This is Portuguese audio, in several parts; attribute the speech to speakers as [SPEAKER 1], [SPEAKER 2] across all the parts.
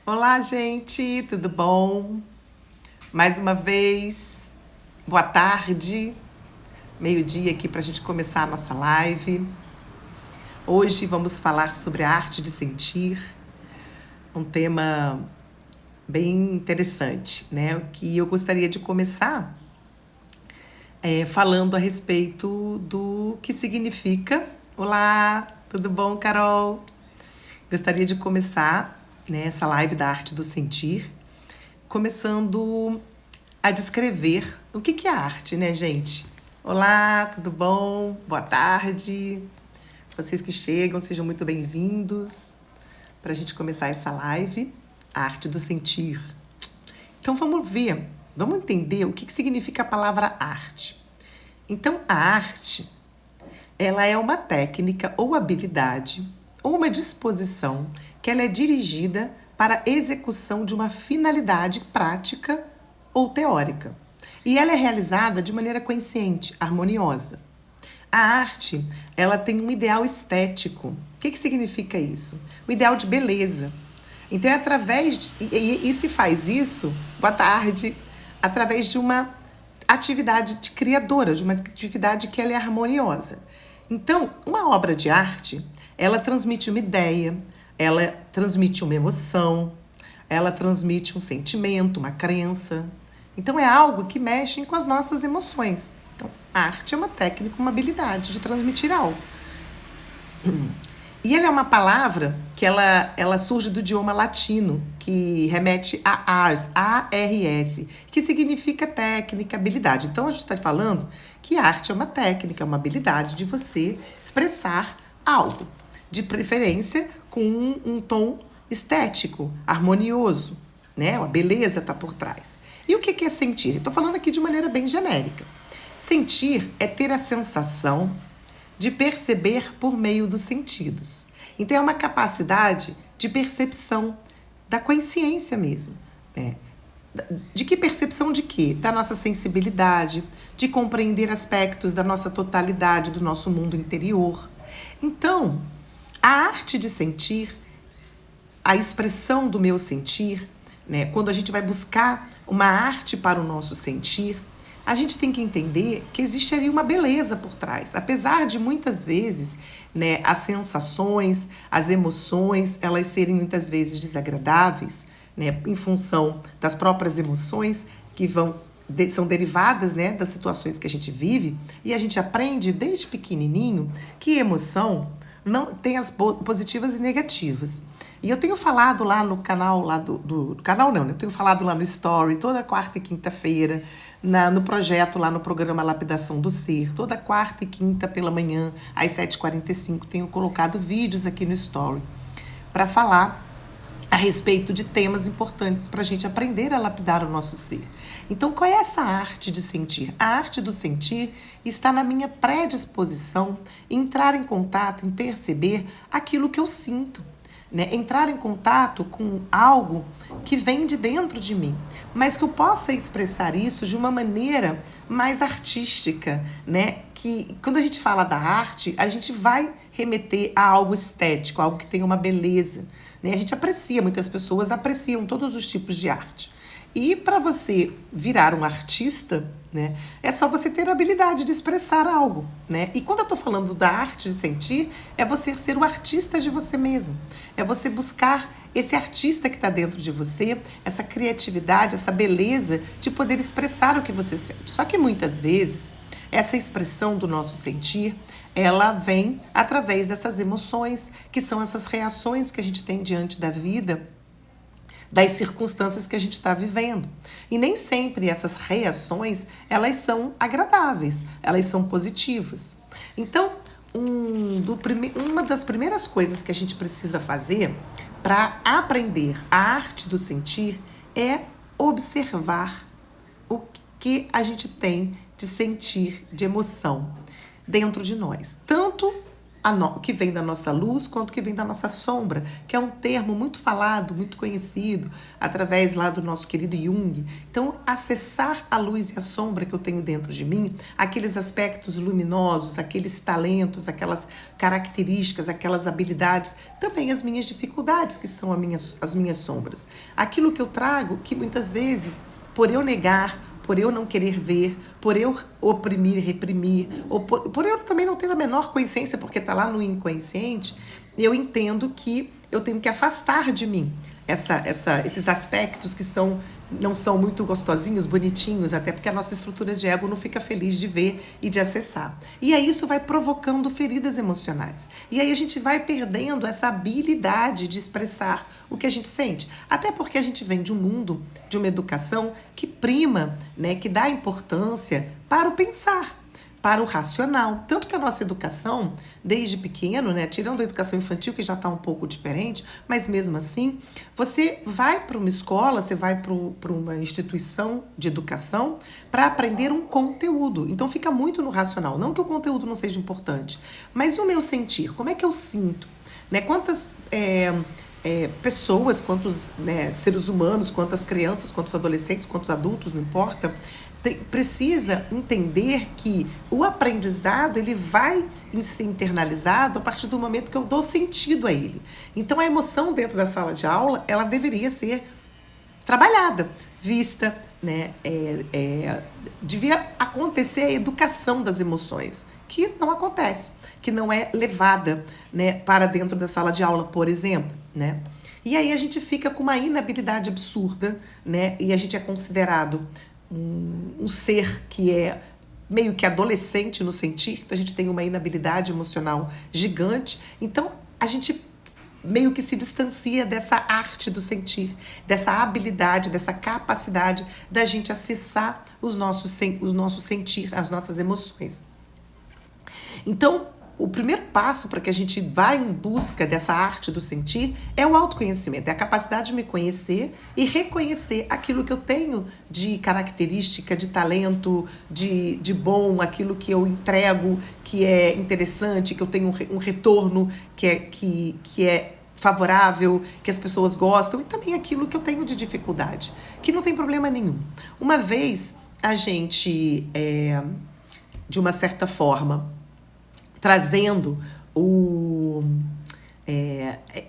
[SPEAKER 1] Olá, gente, tudo bom? Mais uma vez, boa tarde, meio-dia aqui para a gente começar a nossa live. Hoje vamos falar sobre a arte de sentir, um tema bem interessante, né? O que eu gostaria de começar falando a respeito do que significa. Olá, tudo bom, Carol? Gostaria de começar, né, essa live da arte do sentir, começando a descrever o que é arte, né, gente? Olá, tudo bom? Boa tarde. Vocês que chegam, sejam muito bem-vindos para a gente começar essa live, a arte do sentir. Então vamos ver, vamos entender o que significa a palavra arte. Então a arte, ela é uma técnica ou habilidade ou uma disposição que ela é dirigida para a execução de uma finalidade prática ou teórica. E ela é realizada de maneira consciente, harmoniosa. A arte, ela tem um ideal estético. O que significa isso? O ideal de beleza. Então é através e se faz isso, boa tarde, através de uma atividade criadora, de uma atividade que ela é harmoniosa. Então, uma obra de arte, ela transmite uma ideia, ela transmite uma emoção, ela transmite um sentimento, uma crença. Então, é algo que mexe com as nossas emoções. Então, a arte é uma técnica, uma habilidade de transmitir algo. E ela é uma palavra que ela surge do idioma latino, que remete a ars, A-R-S, que significa técnica, habilidade. Então, a gente está falando que arte é uma técnica, é uma habilidade de você expressar algo, de preferência com um tom estético, harmonioso, né? A beleza está por trás. E o que é sentir? Estou falando aqui de maneira bem genérica. Sentir é ter a sensação de perceber por meio dos sentidos. Então, é uma capacidade de percepção da consciência mesmo. Né? De que percepção de quê? Da nossa sensibilidade, de compreender aspectos da nossa totalidade, do nosso mundo interior. Então, a arte de sentir, a expressão do meu sentir, né? Quando a gente vai buscar uma arte para o nosso sentir, a gente tem que entender que existe ali uma beleza por trás. Apesar de muitas vezes, né, as sensações, as emoções, elas serem muitas vezes desagradáveis, né, em função das próprias emoções que são derivadas, né, das situações que a gente vive, e a gente aprende desde pequenininho que emoção não tem as positivas e negativas. E eu tenho falado lá no canal, lá do canal não, né? Eu tenho falado lá no Story, toda quarta e quinta-feira, no projeto lá no programa Lapidação do Ser, toda quarta e quinta pela manhã, às 7h45, tenho colocado vídeos aqui no Story para falar a respeito de temas importantes para a gente aprender a lapidar o nosso ser. Então, qual é essa arte de sentir? A arte do sentir está na minha predisposição em entrar em contato, em perceber aquilo que eu sinto. Né? Entrar em contato com algo que vem de dentro de mim, mas que eu possa expressar isso de uma maneira mais artística, né? Que quando a gente fala da arte, a gente vai remeter a algo estético, algo que tem uma beleza, né? A gente aprecia, muitas pessoas apreciam todos os tipos de arte. E para você virar um artista, né, é só você ter a habilidade de expressar algo, né? E quando eu estou falando da arte de sentir, é você ser o artista de você mesmo. É você buscar esse artista que está dentro de você, essa criatividade, essa beleza de poder expressar o que você sente. Só que muitas vezes, essa expressão do nosso sentir, ela vem através dessas emoções, que são essas reações que a gente tem diante da vida, das circunstâncias que a gente está vivendo. E nem sempre essas reações, elas são agradáveis, elas são positivas. Então, uma das primeiras coisas que a gente precisa fazer para aprender a arte do sentir é observar o que a gente tem de sentir, de emoção dentro de nós. Tanto que vem da nossa luz quanto que vem da nossa sombra, que é um termo muito falado, muito conhecido, através lá do nosso querido Jung. Então, acessar a luz e a sombra que eu tenho dentro de mim, aqueles aspectos luminosos, aqueles talentos, aquelas características, aquelas habilidades, também as minhas dificuldades, que são as minhas sombras. Aquilo que eu trago, que muitas vezes, por eu negar, por eu não querer ver, por eu oprimir, reprimir, ou por eu também não ter a menor consciência, porque está lá no inconsciente, eu entendo que eu tenho que afastar de mim esses aspectos que não são muito gostosinhos, bonitinhos, até porque a nossa estrutura de ego não fica feliz de ver e de acessar. E aí isso vai provocando feridas emocionais. E aí a gente vai perdendo essa habilidade de expressar o que a gente sente. Até porque a gente vem de um mundo, de uma educação que prima, né, que dá importância para o pensar, para o racional. Tanto que a nossa educação, desde pequeno, né, tirando a educação infantil, que já está um pouco diferente, mas mesmo assim, você vai para uma escola, você vai para uma instituição de educação para aprender um conteúdo. Então fica muito no racional. Não que o conteúdo não seja importante, mas o meu sentir, como é que eu sinto? Né? Quantas pessoas, quantos, né, seres humanos, quantas crianças, quantos adolescentes, quantos adultos, não importa, precisa entender que o aprendizado ele vai ser internalizado a partir do momento que eu dou sentido a ele. Então a emoção dentro da sala de aula, ela deveria ser trabalhada, vista, né? Devia acontecer a educação das emoções, que não acontece, que não é levada, né, para dentro da sala de aula, por exemplo, né? E aí a gente fica com uma inabilidade absurda, né? E a gente é considerado um ser que é meio que adolescente no sentir, então a gente tem uma inabilidade emocional gigante, então a gente meio que se distancia dessa arte do sentir, dessa habilidade, dessa capacidade da gente acessar o nosso sentir, as nossas emoções. Então, o primeiro passo para que a gente vá em busca dessa arte do sentir é o autoconhecimento, é a capacidade de me conhecer e reconhecer aquilo que eu tenho de característica, de talento, de bom, aquilo que eu entrego, que é interessante, que eu tenho um retorno que é favorável, que as pessoas gostam, e também aquilo que eu tenho de dificuldade, que não tem problema nenhum. Uma vez a gente, de uma certa forma, trazendo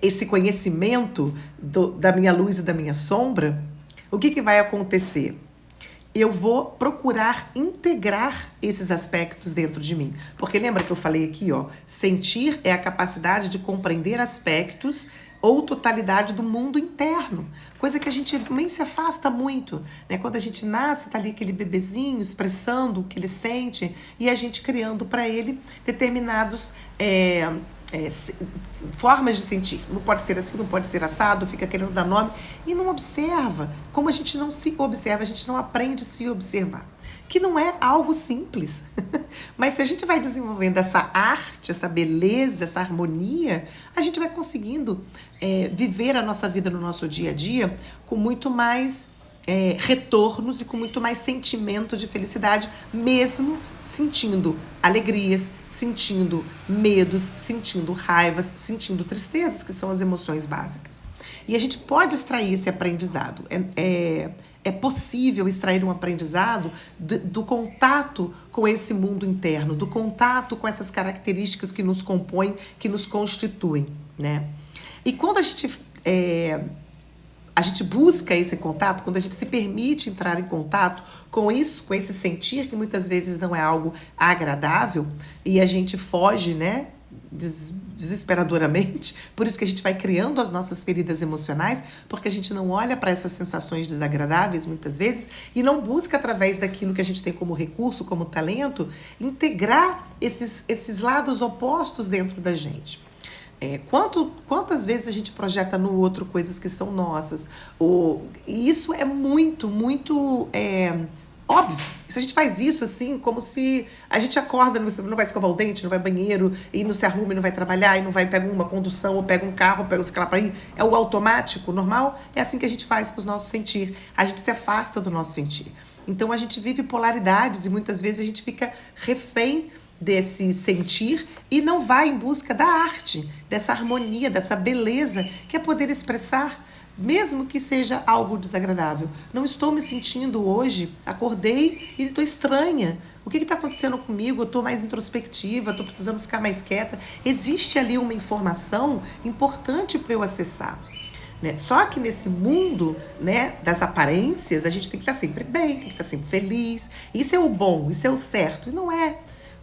[SPEAKER 1] esse conhecimento da minha luz e da minha sombra, o que vai acontecer? Eu vou procurar integrar esses aspectos dentro de mim. Porque lembra que eu falei aqui, ó, sentir é a capacidade de compreender aspectos ou totalidade do mundo interno, coisa que a gente nem se afasta muito, né? Quando a gente nasce, tá ali aquele bebezinho expressando o que ele sente e a gente criando para ele determinados formas de sentir. Não pode ser assim, não pode ser assado, fica querendo dar nome e não observa. Como a gente não se observa, a gente não aprende a se observar. Que não é algo simples. Mas se a gente vai desenvolvendo essa arte, essa beleza, essa harmonia, a gente vai conseguindo viver a nossa vida no nosso dia a dia com muito mais retornos e com muito mais sentimento de felicidade, mesmo sentindo alegrias, sentindo medos, sentindo raivas, sentindo tristezas, que são as emoções básicas. E a gente pode extrair esse aprendizado. É possível extrair um aprendizado do contato com esse mundo interno, do contato com essas características que nos compõem, que nos constituem, né? E quando a gente busca esse contato, quando a gente se permite entrar em contato com isso, com esse sentir que muitas vezes não é algo agradável e a gente foge, né, desesperadoramente, por isso que a gente vai criando as nossas feridas emocionais, porque a gente não olha para essas sensações desagradáveis muitas vezes e não busca através daquilo que a gente tem como recurso, como talento, integrar esses lados opostos dentro da gente. Quantas vezes a gente projeta no outro coisas que são nossas? E isso é muito, muito óbvio. Se a gente faz isso assim, como se a gente acorda, não vai escovar o dente, não vai ao banheiro, e não se arruma, e não vai trabalhar, e não vai pegar uma condução, ou pega um carro, ou pega um lá para ir, é o automático, normal, é assim que a gente faz com os nossos sentir. A gente se afasta do nosso sentir. Então a gente vive polaridades e muitas vezes a gente fica refém desse sentir e não vai em busca da arte, dessa harmonia, dessa beleza, que é poder expressar, mesmo que seja algo desagradável. Não estou me sentindo hoje, acordei e estou estranha. O que está acontecendo comigo? Eu estou mais introspectiva, estou precisando ficar mais quieta. Existe ali uma informação importante para eu acessar. Né? Só que nesse mundo, né, das aparências, a gente tem que estar sempre bem, tem que estar sempre feliz. Isso é o bom, isso é o certo. E não é.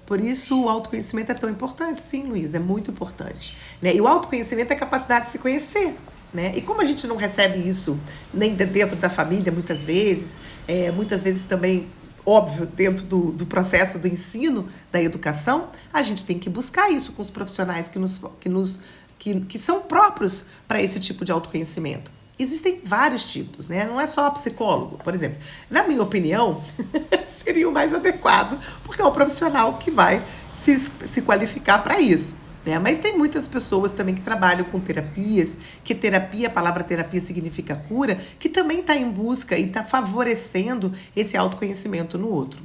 [SPEAKER 1] Por isso o autoconhecimento é tão importante. Sim, Luiz, é muito importante. Né? E o autoconhecimento é a capacidade de se conhecer. Né? E como a gente não recebe isso nem dentro da família, muitas vezes também, óbvio, dentro do processo do ensino, da educação, a gente tem que buscar isso com os profissionais que são próprios para esse tipo de autoconhecimento. Existem vários tipos, né? Não é só psicólogo, por exemplo. Na minha opinião, seria o mais adequado, porque é o profissional que vai se qualificar para isso. Né? Mas tem muitas pessoas também que trabalham com terapias, que terapia, a palavra terapia significa cura, que também está em busca e está favorecendo esse autoconhecimento no outro.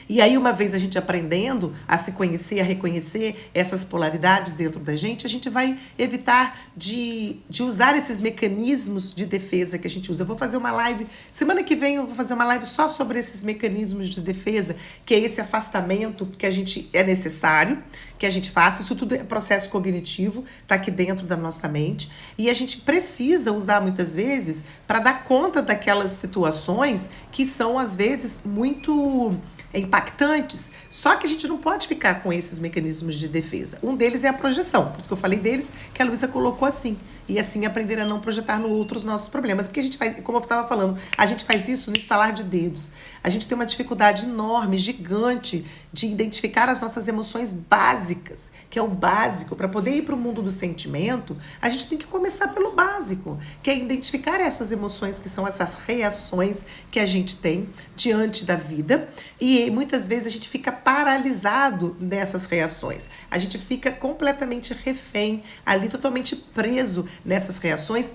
[SPEAKER 1] E aí, uma vez a gente aprendendo a se conhecer, a reconhecer essas polaridades dentro da gente, a gente vai evitar de usar esses mecanismos de defesa que a gente usa. Eu vou fazer uma live, semana que vem eu vou fazer uma live só sobre esses mecanismos de defesa, que é esse afastamento que a gente é necessário, que a gente faça. Isso tudo é processo cognitivo, está aqui dentro da nossa mente. E a gente precisa usar muitas vezes para dar conta daquelas situações que são, às vezes, muito impactantes, só que a gente não pode ficar com esses mecanismos de defesa. Um deles é a projeção, por isso que eu falei deles, que a Luísa colocou assim, e assim aprender a não projetar no outro os nossos problemas, porque a gente faz, como eu estava falando, a gente faz isso no estalar de dedos. A gente tem uma dificuldade enorme, gigante, de identificar as nossas emoções básicas, que é o básico. Para poder ir para o mundo do sentimento, a gente tem que começar pelo básico, que é identificar essas emoções, que são essas reações que a gente tem diante da vida, e muitas vezes a gente fica paralisado nessas reações. A gente fica completamente refém, ali totalmente preso nessas reações,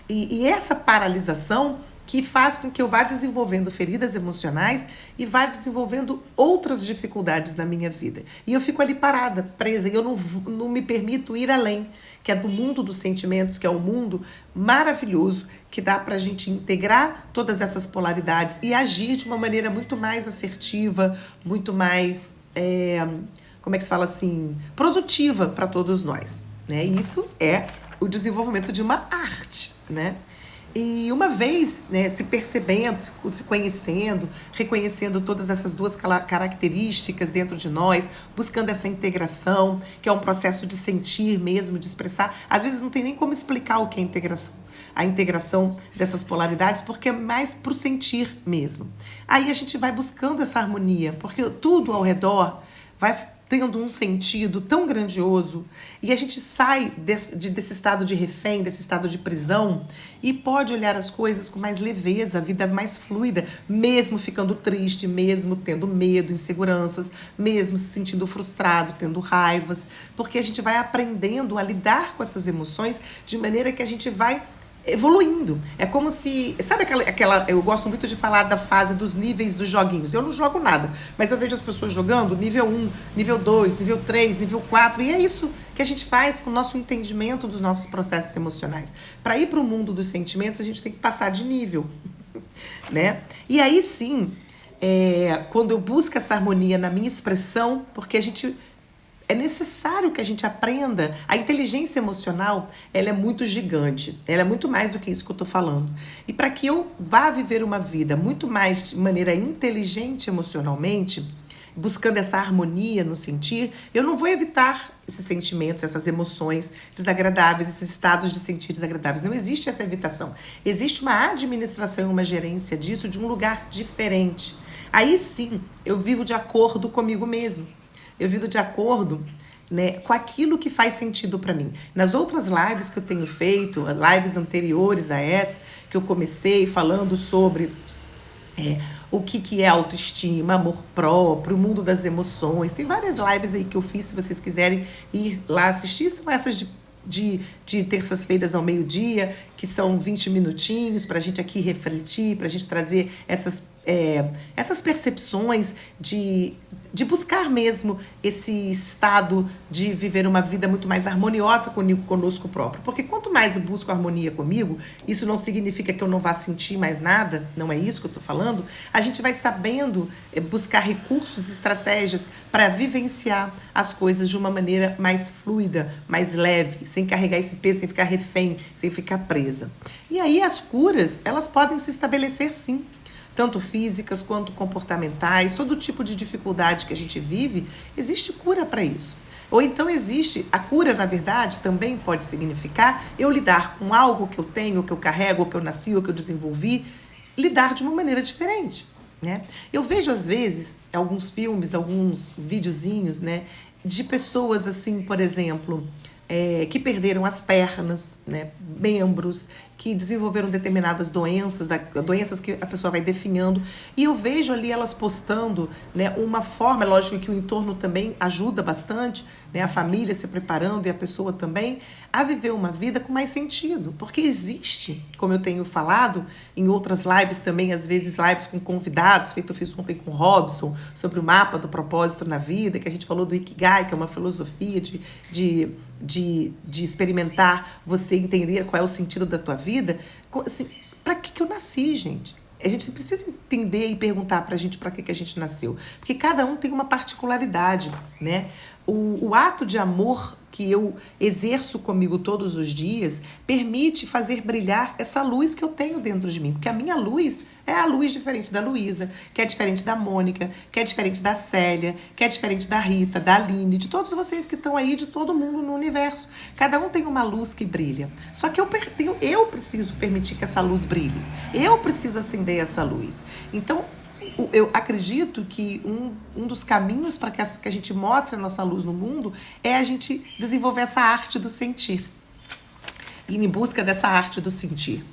[SPEAKER 1] e essa paralisação que faz com que eu vá desenvolvendo feridas emocionais e vá desenvolvendo outras dificuldades na minha vida. E eu fico ali parada, presa, e eu não me permito ir além, que é do mundo dos sentimentos, que é um mundo maravilhoso, que dá pra gente integrar todas essas polaridades e agir de uma maneira muito mais assertiva, muito mais, como é que se fala assim, produtiva para todos nós. Né? E isso é o desenvolvimento de uma arte, né? E uma vez, né, se percebendo, se conhecendo, reconhecendo todas essas duas características dentro de nós, buscando essa integração, que é um processo de sentir mesmo, de expressar. Às vezes não tem nem como explicar o que é a integração dessas polaridades, porque é mais pro sentir mesmo. Aí a gente vai buscando essa harmonia, porque tudo ao redor vai tendo um sentido tão grandioso, e a gente sai desse estado de refém, desse estado de prisão, e pode olhar as coisas com mais leveza, a vida mais fluida, mesmo ficando triste, mesmo tendo medo, inseguranças, mesmo se sentindo frustrado, tendo raivas, porque a gente vai aprendendo a lidar com essas emoções de maneira que a gente vai evoluindo. É como se... Sabe aquela... Eu gosto muito de falar da fase dos níveis dos joguinhos. Eu não jogo nada, mas eu vejo as pessoas jogando nível 1, nível 2, nível 3, nível 4, e é isso que a gente faz com o nosso entendimento dos nossos processos emocionais. Para ir para o mundo dos sentimentos, a gente tem que passar de nível. Né? E aí sim, quando eu busco essa harmonia na minha expressão, porque é necessário que a gente aprenda. A inteligência emocional, ela é muito gigante. Ela é muito mais do que isso que eu estou falando. E para que eu vá viver uma vida muito mais de maneira inteligente emocionalmente, buscando essa harmonia no sentir, eu não vou evitar esses sentimentos, essas emoções desagradáveis, esses estados de sentir desagradáveis. Não existe essa evitação. Existe uma administração, uma gerência disso de um lugar diferente. Aí sim, eu vivo de acordo comigo mesmo. Eu vivo de acordo, né, com aquilo que faz sentido para mim. Nas outras lives que eu tenho feito, lives anteriores a essa, que eu comecei falando sobre o que é autoestima, amor próprio, o mundo das emoções. Tem várias lives aí que eu fiz, se vocês quiserem ir lá assistir. São essas de terças-feiras ao meio-dia, que são 20 minutinhos para a gente aqui refletir, para a gente trazer essas percepções de buscar mesmo esse estado de viver uma vida muito mais harmoniosa conosco próprio. Porque quanto mais eu busco harmonia comigo, isso não significa que eu não vá sentir mais nada, não é isso que eu estou falando, a gente vai sabendo buscar recursos, estratégias para vivenciar as coisas de uma maneira mais fluida, mais leve, sem carregar esse peso, sem ficar refém, sem ficar presa. E aí as curas, elas podem se estabelecer sim, tanto físicas quanto comportamentais, todo tipo de dificuldade que a gente vive, existe cura para isso. Ou então existe, a cura, na verdade, também pode significar eu lidar com algo que eu tenho, que eu carrego, que eu nasci, ou que eu desenvolvi, lidar de uma maneira diferente, né? Eu vejo, às vezes, alguns filmes, alguns videozinhos, né, de pessoas assim, por exemplo, que perderam as pernas, né, membros, que desenvolveram determinadas doenças, doenças que a pessoa vai definhando, e eu vejo ali elas postando, né, uma forma, lógico que o entorno também ajuda bastante, né, a família se preparando e a pessoa também, a viver uma vida com mais sentido, porque existe, como eu tenho falado em outras lives também, às vezes lives com convidados, feito eu fiz ontem com o Robson, sobre o mapa do propósito na vida, que a gente falou do Ikigai, que é uma filosofia de experimentar, você entender qual é o sentido da tua vida. Assim, para que eu nasci, gente? A gente precisa entender e perguntar pra gente para que a gente nasceu. Porque cada um tem uma particularidade, né? O ato de amor que eu exerço comigo todos os dias permite fazer brilhar essa luz que eu tenho dentro de mim. Porque a minha luz é a luz diferente da Luísa, que é diferente da Mônica, que é diferente da Célia, que é diferente da Rita, da Aline, de todos vocês que estão aí, de todo mundo no universo. Cada um tem uma luz que brilha. Só que eu preciso permitir que essa luz brilhe. Eu preciso acender essa luz. Então, eu acredito que um dos caminhos para que a gente mostre a nossa luz no mundo é a gente desenvolver essa arte do sentir. Ir em busca dessa arte do sentir.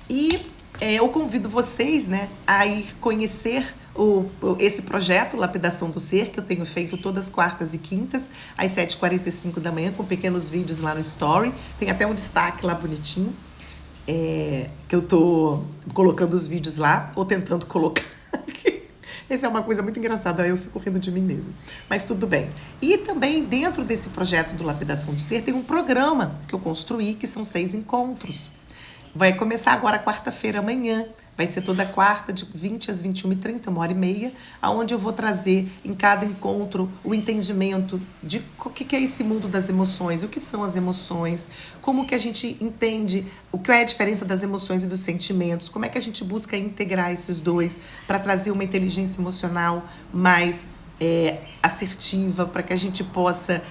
[SPEAKER 1] E eu convido vocês, né, a ir conhecer esse projeto, Lapidação do Ser, que eu tenho feito todas as quartas e quintas, às 7h45 da manhã, com pequenos vídeos lá no Story. Tem até um destaque lá bonitinho, que eu tô colocando os vídeos lá, ou tentando colocar. Essa é uma coisa muito engraçada, eu fico rindo de mim mesma. Mas tudo bem. E também dentro desse projeto do Lapidação do Ser tem um programa que eu construí, que são 6 encontros. Vai começar agora quarta-feira, amanhã. Vai ser toda quarta, de 20 às 21h30, 1h30, onde eu vou trazer em cada encontro o entendimento de o que é esse mundo das emoções, o que são as emoções, como que a gente entende o que é a diferença das emoções e dos sentimentos, como é que a gente busca integrar esses dois para trazer uma inteligência emocional mais assertiva, para que a gente possa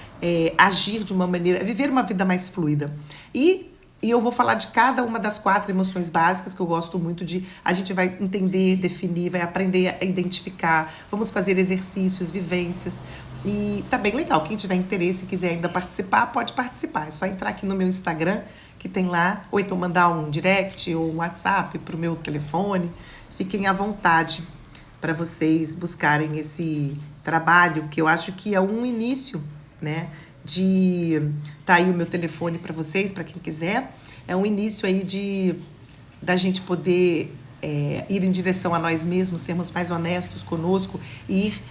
[SPEAKER 1] agir de uma maneira, viver uma vida mais fluida. E eu vou falar de cada uma das 4 emoções básicas que eu gosto muito de. A gente vai entender, definir, vai aprender a identificar. Vamos fazer exercícios, vivências. E tá bem legal. Quem tiver interesse e quiser ainda participar, pode participar. É só entrar aqui no meu Instagram, que tem lá. Ou então mandar um direct ou um WhatsApp pro meu telefone. Fiquem à vontade para vocês buscarem esse trabalho, que eu acho que é um início, né? Tá aí o meu telefone para vocês, para quem quiser. É um início aí da gente poder ir em direção a nós mesmos, sermos mais honestos conosco e ir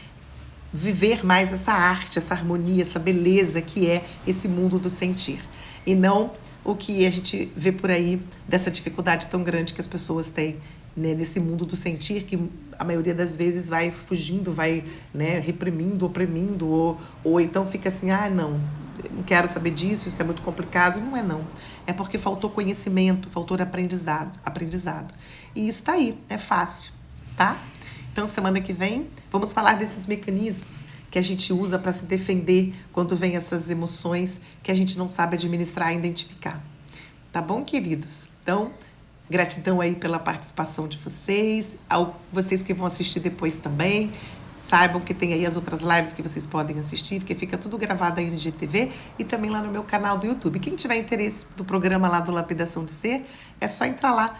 [SPEAKER 1] viver mais essa arte, essa harmonia, essa beleza que é esse mundo do sentir. E não o que a gente vê por aí dessa dificuldade tão grande que as pessoas têm, né, nesse mundo do sentir, que a maioria das vezes vai fugindo, vai, né, reprimindo, oprimindo, ou então fica assim, não quero saber disso, isso é muito complicado. Não é não. É porque faltou conhecimento, faltou aprendizado. E isso tá aí, é fácil, tá? Então, semana que vem, vamos falar desses mecanismos que a gente usa para se defender quando vem essas emoções que a gente não sabe administrar e identificar. Tá bom, queridos? Então, gratidão aí pela participação de vocês, vocês que vão assistir depois também. Saibam que tem aí as outras lives que vocês podem assistir, porque fica tudo gravado aí no IGTV e também lá no meu canal do YouTube. Quem tiver interesse do programa lá do Lapidação de Ser, é só entrar lá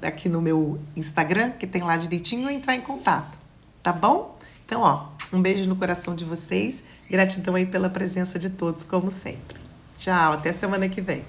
[SPEAKER 1] aqui no meu Instagram, que tem lá direitinho, ou entrar em contato, tá bom? Então, um beijo no coração de vocês, gratidão aí pela presença de todos, como sempre. Tchau, até semana que vem.